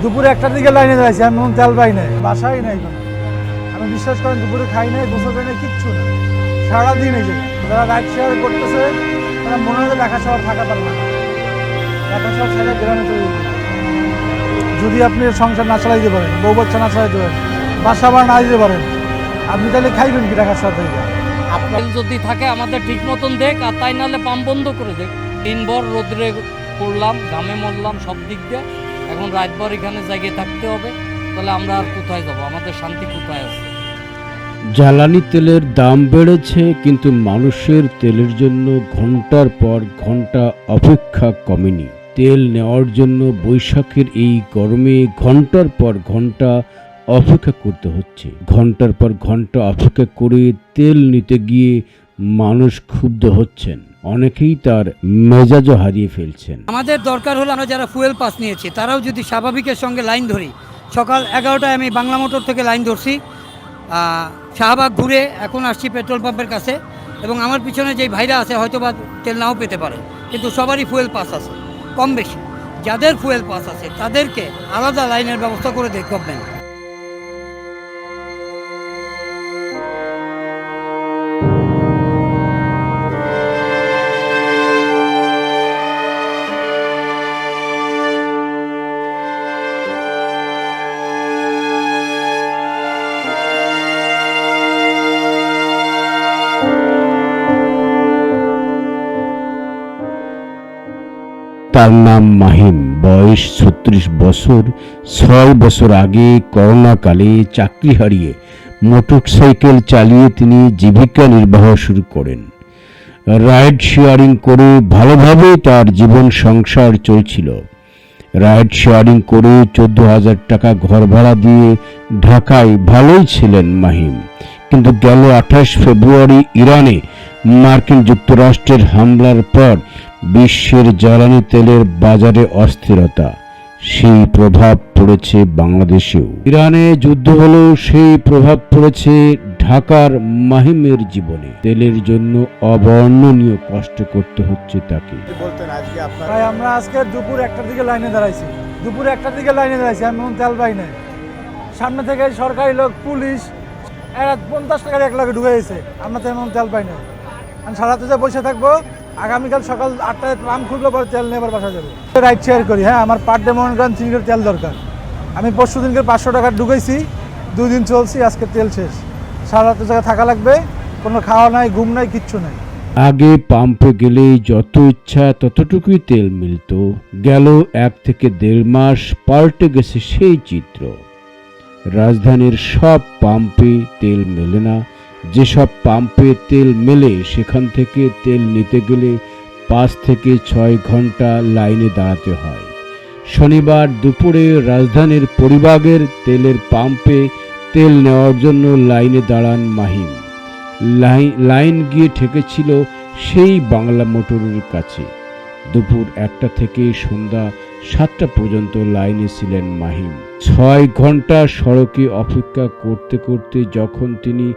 দুপুরে একটার দিকে লাইনে দাঁড়াইছি, আমি মন তেল পাই নাই, বাসাই নাই কোনো। আমি বিশ্বাস করেন দুপুরে খাই নাই, গোসল করি নাই, কিচ্ছু না, সারাদিন এই জায়গায় যারা রাইড শেয়ার করতেছে তারা মনে হয় ঢাকা শহর থাকা পারবে না, ঢাকা শহর ছেড়ে গ্রামে চলে যেতে। যদি আপনি সংসার না চালাইতে পারেন, বউ বাচ্চা না চালাইতে পারেন, বাসা ভাড়া না দিতে পারেন, আপনি তাহলে খাইবেন কি ঢাকা শহর থেকে? আপনার যদি থাকে আমাদের ঠিক মতন দেখ, আর তাই নাহলে পাম্প বন্ধ করে দেখ। দিনভর রোদ্রে পড়লাম, ঘামে মরলাম সব দিক দিয়ে, এখন রাতভর এখানে জায়গায় থাকতে হবে, তাহলে আমরা আর কোথায় যাব? আমাদের শান্তি কোথায় আছে? জ্বালানি তেলের দাম বেড়েছে, কিন্তু মানুষের তেলের জন্য ঘন্টার পর ঘন্টা অপেক্ষা কমেনি। তেল নেওয়ার জন্য বৈশাখের এই গরমে ঘন্টার পর ঘন্টা অপেক্ষা করতে হচ্ছে। ঘন্টার পর ঘন্টা অপেক্ষা করে তেল নিতে গিয়ে মানুষ ক্ষুব্ধ হচ্ছেন, অনেকেই তার মেজাজও হারিয়ে ফেলছেন। আমাদের দরকার হলো আমরা যারা ফুয়েল পাস নিয়েছি তারাও যদি স্বাভাবিকের সঙ্গে লাইন ধরি। সকাল 11টায় আমি বাংলা মোটর থেকে লাইন ধরছি, শাহবাগ ঘুরে এখন আসছি পেট্রোল পাম্পের কাছে, এবং আমার পিছনে যেই ভাইরা আছে হয়তো বা তেল নাও পেতে পারে, কিন্তু সবারই ফুয়েল পাস আছে কম বেশি। যাদের ফুয়েল পাস আছে তাদেরকে আলাদা লাইনের ব্যবস্থা করে দেয় গভর্নমেন্ট। তার নাম মাহিম, বয়স 36 বছর। 6 বছর আগে করোনাকালে চাকরি হারিয়ে মোটরসাইকেল চালিয়ে তিনি জীবিকা নির্বাহ শুরু করেন। রাইড শেয়ারিং করে ভালোভাবে তার জীবন সংসার চলছিল। রাইড শেয়ারিং করে 14,000 টাকা ঘর ভাড়া দিয়ে ঢাকায় ভালোই ছিলেন মাহিম। কিন্তু গেল 28 ফেব্রুয়ারি ইরানে মার্কিন যুক্তরাষ্ট্রের হামলার পর বিশ্বের জ্বালানি তেলের বাজারে অস্থিরতা, সেই প্রভাব পড়েছে বাংলাদেশেও। ইরানে যুদ্ধ হলো, সেই প্রভাব পড়েছে ঢাকার মাহিমের জীবনে। তেলের জন্য অবর্ণনীয় কষ্ট করতে হচ্ছে তাকে। ভাই আমরা আজকে দুপুর একটার দিকে লাইনে দাঁড়াইছি, দুপুরে একটার দিকে লাইনে দাঁড়াইছি, আমি মন তেল পাই নাই। সামনে থেকে সরকারি লোক, পুলিশ, এরা 50 টাকার 1 লাখে ঢুকে গেছে, আমরা তো এমন তেল পাই নাই। আমি সারাতে যা বসে থাকবো, আগামীকাল সকাল 8টায় পাম্প খুলবো, পরে তেল নিয়ে আবার বাসা যাবো। রাইড শেয়ার করি, হ্যাঁ আমার পার ডে মনে করেন 3 লিটার তেল দরকার। আমি পরশু দিনকে 500 টাকা ঢুকেছি, 2 দিন চলছি, আজকে তেল শেষ। সারাতে জায়গায় থাকা লাগবে, কোনো খাওয়া নাই, ঘুম নাই, কিচ্ছু নাই। আগে পাম্পে গেলেই যত ইচ্ছা ততটুকুই তেল মিলত। গেল 1 থেকে 1.5 মাস পাল্টে গেছে সেই চিত্র। রাজধানীর সব পাম্পে তেল মেলে না। যেসব পাম্পে তেল মেলে সেখান থেকে তেল নিতে গেলে 5 থেকে 6 ঘন্টা লাইনে দাঁড়াতে হয়। শনিবার দুপুরে রাজধানীর পরিবাগের তেলের পাম্পে তেল নেওয়ার জন্য লাইনে দাঁড়ান মাহিম। লাইন গিয়ে ঠেকেছিল সেই বাংলা মোটরের কাছে। দুপুর 1টা থেকে সন্ধ্যা 7টা পর্যন্ত লাইনে ছিলেন মাহিম। 6 ঘন্টা সড়কে অপেক্ষা করতে করতে যখন তিনি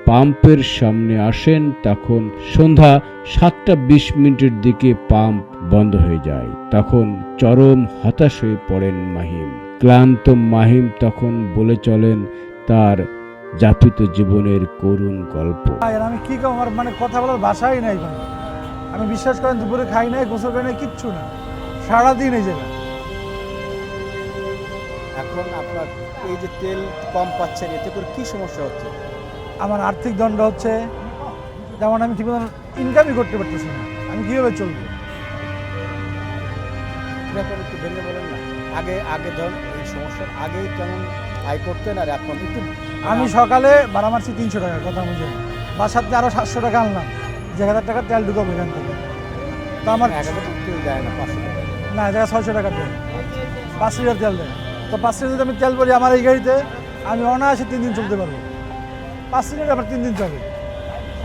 পাম্পের সামনে আসেন, তখন সন্ধ্যা 7:20 দিকে পাম্প বন্ধ হয়ে যায়। তখন চরম হতাশ হয়ে পড়েন মাহিম। ক্লান্ত মাহিম তখন বলে চলেন তার যাপিত জীবনের করুণ গল্প। আমি কি কম, আমার মানে কথা বলার ভাষাই নাই কোনো। আমি বিশ্বাস করেন দুপুরে খাই নাই, গোসল করি নাই, কিচ্ছু না, সারাদিন এই জায়গায়। এখন আপনার এই যে তেল কম পাচ্ছেন, এতে করে কি সমস্যা হচ্ছে? আমার আর্থিক দণ্ড হচ্ছে, যেমন আমি ঠিক মতন ইনকামই করতে পারতেছি না, আমি কীভাবে চলবো? এখন একটু ভেঙে বলেন না। আগে ধরুন এই সমস্যার আগেই কেমন আয় করতেন, আর এখন একটু? আমি সকালে ভাড়া মারছি 300 টাকা, কথা অনুযায়ী বাসাতে আরও 700 টাকা আনলাম, যে 1000 টাকা তেল ঢুকাবো এখান থেকে। তো আমার 1000 তেল দেয় না, 500 টাকা না, এই জায়গায় 600 টাকা দেয়, 5 লিটার তেল দেয়। তো 5 লিটার যদি আমি তেল ভরি আমার এই গাড়িতে, আমি অনায়াসে 3 দিন চলতে পারবো। 5 লিটার আমার 3 দিন চলে।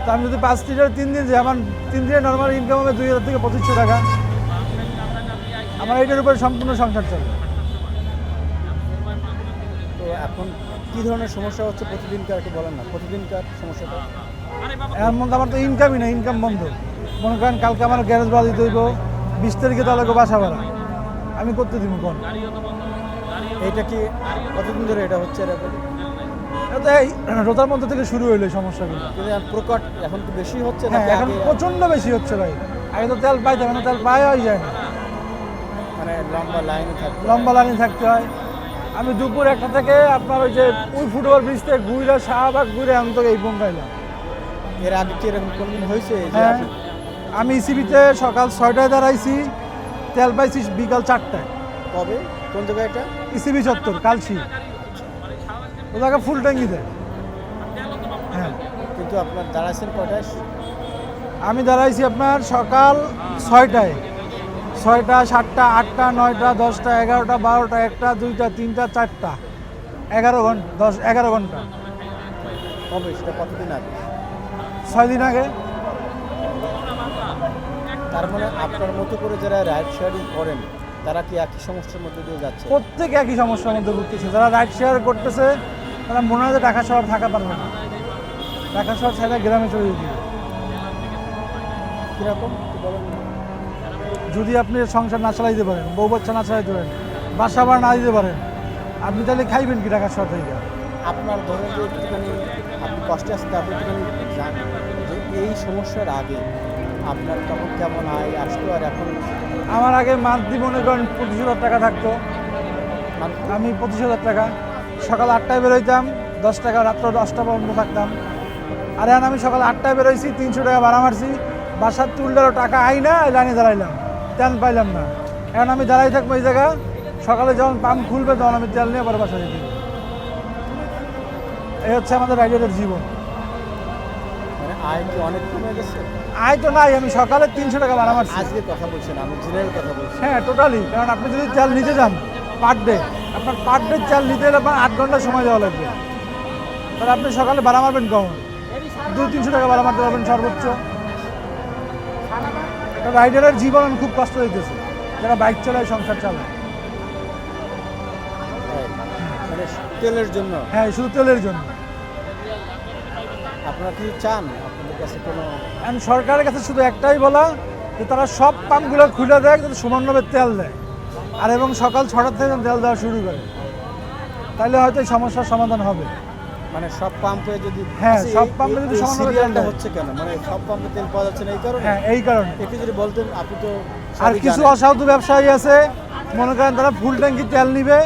তো আমি যদি 5 লিটার 3 দিন যাই, আমার 3 দিনে নর্মাল ইনকাম হবে 2000 থেকে 2500 টাকা। আমার এইটার উপরে সম্পূর্ণ সংসার চলে। তো এখন কী ধরনের সমস্যা হচ্ছে প্রতিদিনকার, একটু বলেন না প্রতিদিনকার সমস্যাটা? এর মধ্যে আমার তো ইনকামই না, ইনকাম বন্ধ। মনে করেন কালকে আমার গ্যারেজ ভাড়া দিতে হইব, 20 তারিখে তো লাগবে বাসা ভাড়া, আমি করতে দিব কোন? এটা কি কতদিন ধরে এটা হচ্ছে এরকম? এটা এই রোজার মধ্যে থেকে শুরু হইলো এই সমস্যাগুলো। কিন্তু এখন প্রকট এখন কি বেশি হচ্ছে হ্যাঁ, নাকি এখন আগে প্রচণ্ড বেশি হচ্ছে ভাই। আগে তো তেল পাইতাম, এখন তেল পাওয়াই যায় না, মানে লম্বা লাইনে থাকবে? লম্বা লাইনে থাকতে হয়। আমি দুপুর 1টা থেকে আপনার ওই যে ওই ফুটবল ব্রিজ থেকে ঘুরে শাহবাগ ঘুরে আমি তো এই পৌঁছাইলাম। এর আগে কি এরকম কোনদিন হয়েছে যে হ্যাঁ, আপনি- আমি ইসিবিতে সকাল 6টায় দাঁড়াইছি, তেল পাইছি বিকাল 4টায়। কবে কোন জায়গায় এটা? ইসিবি চত্বর কালসি, ও জায়গা ফুল ট্যাঙ্কি দেয়। হ্যাঁ, কিন্তু আপনার দাঁড়াইছেন কয়টায়? আমি দাঁড়াইছি আপনার সকাল 6টায়, 6টা 7টা 8টা 9টা 10টা 11টা 12টা 1টা 2টা 3টা 4টা 11 ঘন্টা 11 ঘন্টা। কবে সেটা কতদিন আগে? 6 দিন আগে। তার মানে আপনার মতো করে যারা রাইড শেয়ারিং করেন তারা কি একই সমস্যার মধ্যে দিয়ে যাচ্ছে? প্রত্যেকে একই সমস্যার মধ্যে ভুগতেছে। যারা রাইড শেয়ার করতেছে তারা মনে হয় যে ঢাকা শহর থাকা পারবে না, ঢাকা শহর ছেড়ে গ্রামে চলে যেতে হবে। কীরকম বলেন? যদি আপনি সংসার না চালাইতে পারেন, বউ বাচ্চা না চালাইতে পারেন, বাসা ভাড়া না দিতে পারেন, আপনি তাহলে খাইবেন কি ঢাকা শহর থেকে? আপনার ধরেন যে একটুখানি আপনি কষ্টে আসতে আপনি একটুখানি জানেন যে এই সমস্যার আগে আপনার তখন কেমন আয় আসতো আর এখন আমার আগে মান্থলি মনে করেন 25,000 টাকা থাকতো। monthly? আমি 25,000 টাকা, সকাল 8টায় বেরোইতাম, 10 টাকা, রাত্র 10টা পর্যন্ত থাকতাম। আর এখন আমি সকাল 8টায় বেরোইছি, 300 টাকা ভাড়া মারছি, বাসার তুললেও টাকা আই না, এই লাইনে দাঁড়াইলাম, তেল পাইলাম না। এখন আমি দাঁড়াই থাকবো এই জায়গা, সকালে যখন পাম্প খুলবে তখন আমি তেল নিয়ে পরে বাসা যেতে হবে। এই হচ্ছে আমাদের রাইডারের জীবন। মানে আয় কি অনেক কমে গেছে? আয় তো নাই, আমি সকালে 300 টাকা ভাড়া মারছি। আজকে কথা বলছেন, আমি জেনারেল কথা বলছি। হ্যাঁ, টোটালি। কারণ আপনি যদি তেল নিতে যান পার ডে, আপনার পার ডে তেল নিতে গেলে আপনার 8 ঘন্টা সময় দেওয়া লাগবে। তাহলে আপনি সকালে ভাড়া মারবেন কখন? 200-300 টাকা ভাড়া মারতে পারবেন সর্বোচ্চ। একটা রাইডারের জীবন আমি খুব কষ্ট দিতেছে, যারা বাইক চালায়, সংসার চালায়। তাই? মানে তেলের জন্য হ্যাঁ, শুধু তেলের জন্য। আপনারা কি চান আপনাদের কাছে কোনো এখন সরকারের কাছে শুধু একটাই বলা যে তারা সব পাম্পগুলো খুলে দেয়, যাতে সমানভাবে তেল দেয়, আর এবং সকাল 6টা থেকে তেল দেওয়া শুরু করে, তাহলে হয়তো এই সমস্যার সমাধান হবে। মানে সব পাম্পে যদি হ্যাঁ, আচ্ছা, সব এই- পাম্পে যদি এই সমানভাবে তেল সিরিয়ালটা দেয়। হচ্ছে কেন? মানে সব পাম্পে তেল পাওয়া যাচ্ছে না এই কারণে? হ্যাঁ, এই কারণে। একটু যদি বলতেন, আপনি তো আর সবই কিছু জানেন। অসাধু ব্যবসায়ী আছে, মনে করেন তারা ফুল ট্যাঙ্কি তেল নিবে,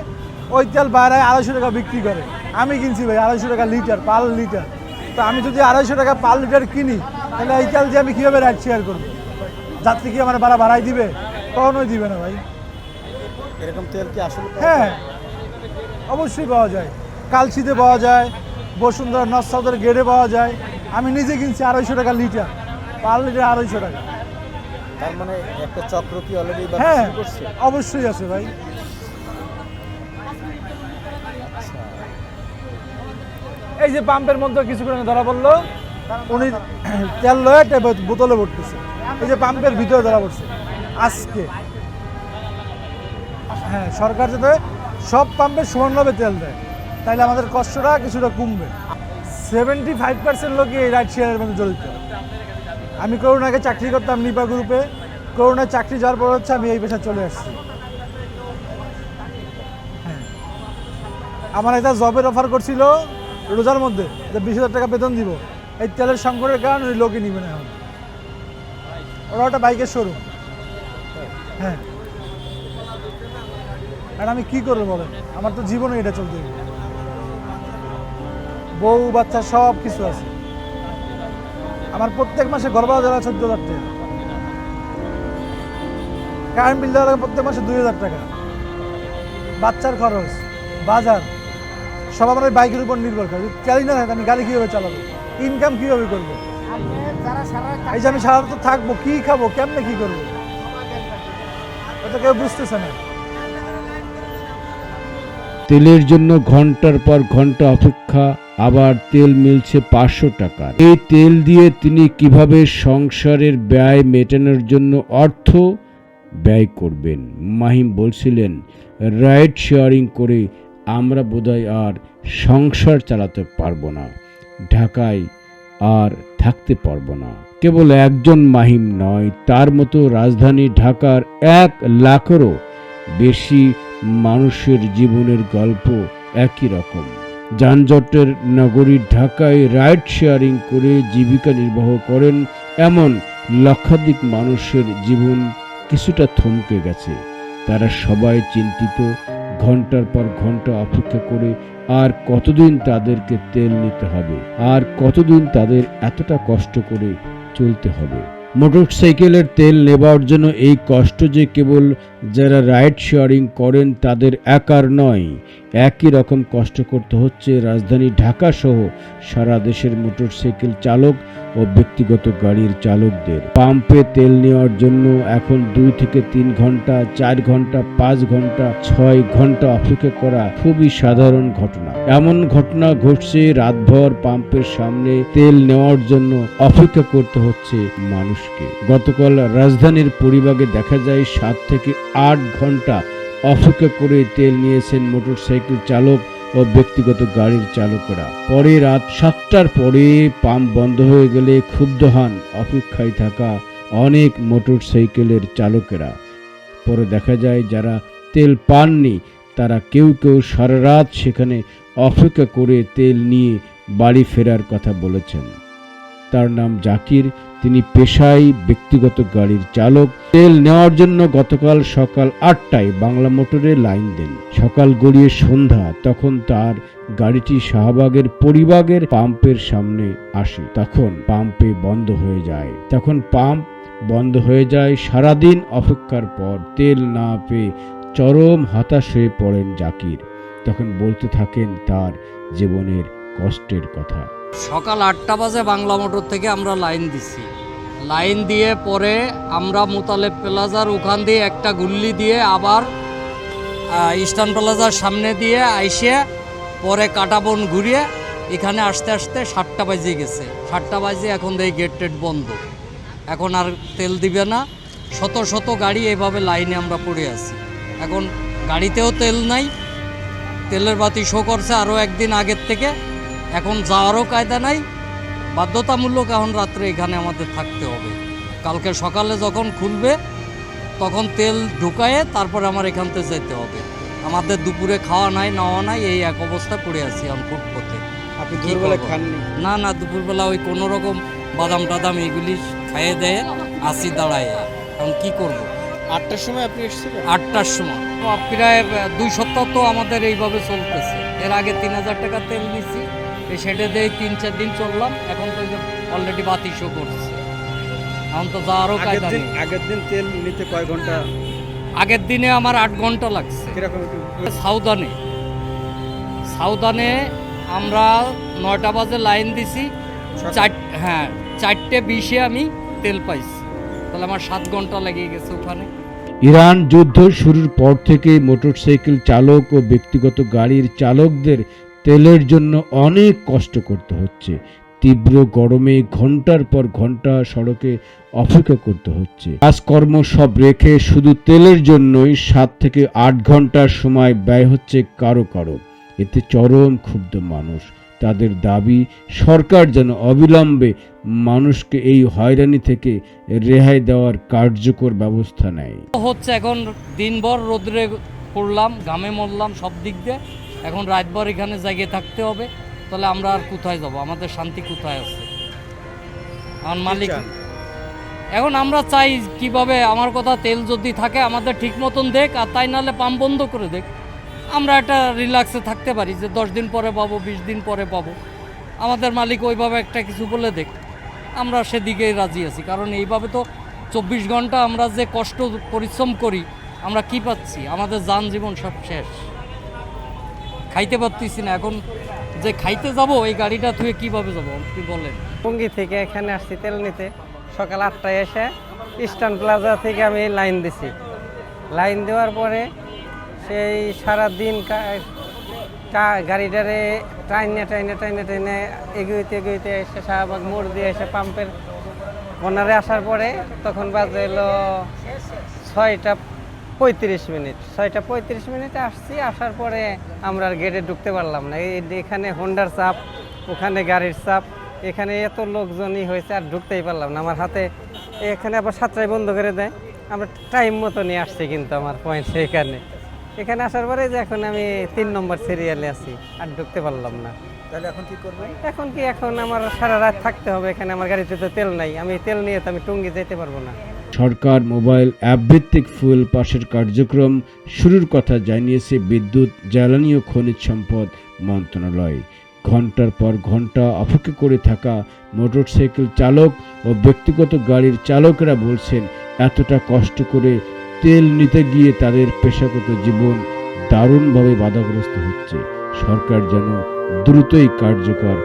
ওই তেল বাইরে 250 টাকা বিক্রি করে। আমি কিনছি ভাই 250 টাকা লিটার, পার লিটার। তো আমি যদি 250 টাকা পার লিটার কিনি, তাহলে এই তেল দিয়ে আমি কীভাবে রাইড শেয়ার করবো? যাত্রী কি আমার ভাড়া বাড়াই দিবে? কখনোই দিবে না ভাই। এরকম তেল কি আসলে পাওয়া হ্যাঁ, যায়? অবশ্যই পাওয়া যায়, কালশিতে পাওয়া যায়, বসুন্ধরা নর্থ সাউথের গেটে পাওয়া যায়। আমি নিজে কিনছি 250 টাকা লিটার, পার লিটার 250 টাকা। তার মানে একটা চক্র কি অলরেডি হ্যাঁ, শুরু করছে? অবশ্যই আছে ভাই। এই যে পাম্পের মধ্যে কিছুক্ষণ আগে ধরা পড়লো, উনি তেল লয়ে একটা বোতলে ভরতেছে, এই যে পাম্পের ভিতরে ধরা পড়ছে আজকে। হ্যাঁ, সরকার যাতে সব পাম্পে সমানভাবে তেল দেয়, তাইলে আমাদের কষ্টটা কিছুটা কমবে। 75% লোকই এই রাইড শেয়ারের মধ্যে জড়িত। আমি করোনাকে চাকরি করতাম নিপা গ্রুপে, করোনায় চাকরি যাওয়ার পর হচ্ছে আমি এই পেশায় চলে আসছি। হ্যাঁ, আমার একটা জবের অফার করছিল রোজার মধ্যে, যে 20,000 টাকা বেতন দিব। এই তেলের সংকটের কারণে ওই লোকই নিবে না এখন। ওরা একটা বাইকের শোরুম। হ্যাঁ, আর আমি কি করবো বলেন? আমার তো জীবনে এটা চলতে হবে। বউ বাচ্চা সব কিছু আছে। আমার প্রত্যেক মাসে ঘর ভাড়া দেওয়া 14,000 টাকা, কারেন্ট বিল দেওয়া লাগে প্রত্যেক মাসে 2,000 টাকা, বাচ্চার খরচ, বাজার, সব আমার ওই বাইকের উপর নির্ভর করে। যদি চালি না থাকে আমি গাড়ি কীভাবে চালাবো? ইনকাম কীভাবে করবো? এই যে আমি সারা তো থাকবো, কী খাবো, কেমনে কী করবো? এটা কেউ বুঝতেছে না। তেলের জন্য ঘন্টার পর ঘন্টা অপেক্ষা, আবার তেল মিলছে 500 টাকা। এই তেল দিয়ে তিনি কিভাবে সংসারের ব্যয় মেটানোর জন্য অর্থ ব্যয় করবেন? মাহিম বলছিলেন, রাইড শেয়ারিং করে আমরা বোধহয় আর সংসার চালাতে পারবো না, ঢাকায় আর থাকতে পারবো না। কেবল একজন মাহিম নয়, তার মতো রাজধানী ঢাকার 1 লাখেরও বেশি মানুষের জীবনের গল্প একই রকম। যানজটের নগরী ঢাকায় রাইড শেয়ারিং করে জীবিকা নির্বাহ করেন এমন লক্ষাধিক মানুষের জীবন কিছুটা থমকে গেছে। তারা সবাই চিন্তিত, ঘন্টার পর ঘন্টা অপেক্ষা করে আর কতদিন তাদেরকে তেল নিতে হবে, আর কতদিন তাদের এতটা কষ্ট করে চলতে হবে। মোটরসাইকেলের তেল নেবার জন্য এই কষ্ট যে কেবল যারা রাইড শেয়ারিং করেন তাদের একার নয়, একই রকম কষ্ট করতে হচ্ছে রাজধানী ঢাকা সহ সারা দেশের মোটরসাইকেল চালক ও ব্যক্তিগত গাড়ির চালকদের। পাম্পে তেল নেওয়ার জন্য এখন 2 থেকে 3 ঘন্টা, 4 ঘন্টা, 5 ঘন্টা, 6 ঘন্টা অপেক্ষা করা খুবই সাধারণ ঘটনা। এমন ঘটনা ঘটছে রাতভর পাম্পের সামনে তেল নেওয়ার জন্য অপেক্ষা করতে হচ্ছে মানুষকে। গতকাল রাজধানীর পরিবাগে দেখা যায় 7 থেকে 8 ঘন্টা অপেক্ষা করে তেল নিয়েছেন মোটরসাইকেল চালক ও ব্যক্তিগত গাড়ির চালকেরা। পরে রাত 7টার পরে পাম্প বন্ধ হয়ে গেলে ক্ষুব্ধ হন অপেক্ষায় থাকা অনেক মোটরসাইকেলের চালকেরা। পরে দেখা যায় যারা তেল পাননি তারা কেউ কেউ সারা রাত সেখানে অপেক্ষা করে তেল নিয়ে বাড়ি ফেরার কথা বলেছেন। তার নাম জাকির, তিনি পেশায় ব্যক্তিগত গাড়ির চালক। তেল নেওয়ার জন্য গতকাল সকাল 8টায় বাংলা মোটরে লাইন দেন। সকাল গড়িয়ে সন্ধ্যা, তখন তার গাড়িটি শাহবাগের পরিবাগের পাম্পের সামনে আসে। তখন পাম্পে বন্ধ হয়ে যায়। সারাদিন অপেক্ষার পর তেল না পেয়ে চরম হতাশ হয়ে পড়েন জাকির। তখন বলতে থাকেন তার জীবনের কষ্টের কথা। সকাল 8টা বাজে বাংলা মোটর থেকে আমরা লাইন দিছি। লাইন দিয়ে পরে আমরা মোতালেব প্লাজার ওখান দিয়ে একটা গুল্লি দিয়ে আবার ইস্টার্ন প্লাজার সামনে দিয়ে আইসে পরে কাটাবন ঘুরিয়ে এখানে আসতে আসতে 7টা বাজে গেছে। 7টা বাজে এখন দেখি গেট টেট বন্ধ, এখন আর তেল দিবে না। শত শত গাড়ি এভাবে লাইনে আমরা পড়ে আছি। এখন গাড়িতেও তেল নাই, তেলের বাতি শো করছে আরও একদিন আগের থেকে। এখন যাওয়ারও কায়দা নাই, বাধ্যতামূলক এখন রাত্রে এখানে আমাদের থাকতে হবে। কালকে সকালে যখন খুলবে তখন তেল ঢুকায়ে তারপরে আমার এখান থেকে যেতে হবে। আমাদের দুপুরে খাওয়া নাই, নেওয়া নাই, এই এক অবস্থা পড়ে আছি আমি ফুটপথে। আপনি দুপুরবেলা খাননি? না, দুপুরবেলা ওই কোনো রকম বাদাম টাদাম এগুলি খাইয়ে দেয় আসি দাঁড়ায়। এখন কি করব? 8টার সময় আপনি এসেছিলেন? 8টার সময়। প্রায় 2 সপ্তাহ তো আমাদের এইভাবে চলতেছে। এর আগে 3000 টাকা তেল নিছি, সেটা দিয়ে 3-4 দিন চললাম। এখন তো অলরেডি বাতি শো করছে, এখন তো যাওয়ারও কায়দা নেই। আগের দিন তেল নিতে কয় ঘন্টা? আগের দিনে আমার 8 ঘন্টা লাগছে। সাউদানে আমরা 9টা বাজে লাইন দিছি, 4টে 20-এ আমি তেল পাইছি। তাহলে আমার 7 ঘন্টা লেগে গেছে ওখানে। ইরান যুদ্ধ শুরুর পর থেকে মোটরসাইকেল চালক ও ব্যক্তিগত গাড়ির চালকদের তেলের জন্য অনেক কষ্ট করতে হচ্ছে। তীব্র গরমে ঘন্টার পর ঘন্টা সড়কে অপেক্ষা করতে হচ্ছে। কাজকর্ম সব রেখে শুধু তেলের জন্যই 7 থেকে 8 ঘন্টার সময় ব্যয় হচ্ছে কারো। এতে চরম ক্ষুব্ধ মানুষ। তাদের দাবি সরকার যেন অবিলম্বে মানুষকে এই হয়রানি থেকে রেহাই দেওয়ার কার্যকর ব্যবস্থা নেয়। হচ্ছে এখন দিনভর রোদ্রে পড়লাম, ঘামে মরলাম সব দিক দিয়ে। এখন রাতভর এখানে জায়গায় থাকতে হবে, তাহলে আমরা আর কোথায় যাব? আমাদের শান্তি কোথায় আছে? আমার মালিক এখন আমরা চাই কিভাবে, আমার কথা তেল যদি থাকে আমাদের ঠিক মতন দেখ, আর তাই নাহলে পাম্প বন্ধ করে দেখ। আমরা একটা রিল্যাক্সে থাকতে পারি যে 10 দিন পরে পাবো, 20 দিন পরে পাবো। আমাদের মালিক ওইভাবে একটা কিছু বলে দেখ, আমরা সেদিকেই রাজি আছি। কারণ এইভাবে তো 24 ঘন্টা আমরা যে কষ্ট পরিশ্রম করি, আমরা কি পাচ্ছি? আমাদের যান জীবন সব শেষ, খাইতে পারতেছি না। এখন যে খাইতে যাব এই গাড়িটা থুয়ে কিভাবে যাব আপনি বলেন? টঙ্গী থেকে এখানে আসছি তেল নিতে। সকাল 8টায় এসে ইস্টার্ন প্লাজা থেকে আমি লাইন দিছি। লাইন দেওয়ার পরে সেই সারাদিন গাড়িটারে টাইনে এগোইতে এসে শাহবাগ মোড় দিয়ে এসে পাম্পের কর্নারে আসার পরে তখন বাজে এলো 6:35। 6:35 আসছি। আসার পরে আমরা আর গেটে ঢুকতে পারলাম না। এখানে হোন্ডার চাপ, ওখানে গাড়ির চাপ, এখানে এত লোকজনই হয়েছে আর ঢুকতেই পারলাম না। আমার হাতে এখানে আবার 7টায় বন্ধ করে দেয়। আমরা টাইম মতো নিয়ে আসছি, কিন্তু আমার পয়েন্ট এখানে এখানে আসার পরে যে এখন আমি 3 নম্বর সিরিয়ালে আছি, আর ঢুকতে পারলাম না। তাহলে এখন কি করবেন? এখন আমার সারা রাত থাকতে হবে এখানে, আমার গাড়িতে তো তেল নাই, আমি তেল নিয়ে তো আমি টুঙ্গি যেতে পারবো না। সরকার মোবাইল অ্যাপ ভিত্তিক ফুয়েল পাসের কার্যক্রম শুরুর কথা জানিয়েছে বিদ্যুৎ, জ্বালানি ও খনিজ সম্পদ মন্ত্রণালয়। ঘন্টার পর ঘন্টা অপেক্ষা করে থাকা মোটরসাইকেল চালক ও ব্যক্তিগত গাড়ির চালকেরা বলছেন, এতটা কষ্ট করে তেল নিতে গিয়ে তাদের পেশাগত জীবন দারুণভাবে বাধাগ্রস্ত হচ্ছে। সরকার যেন দ্রুতই কার্যকর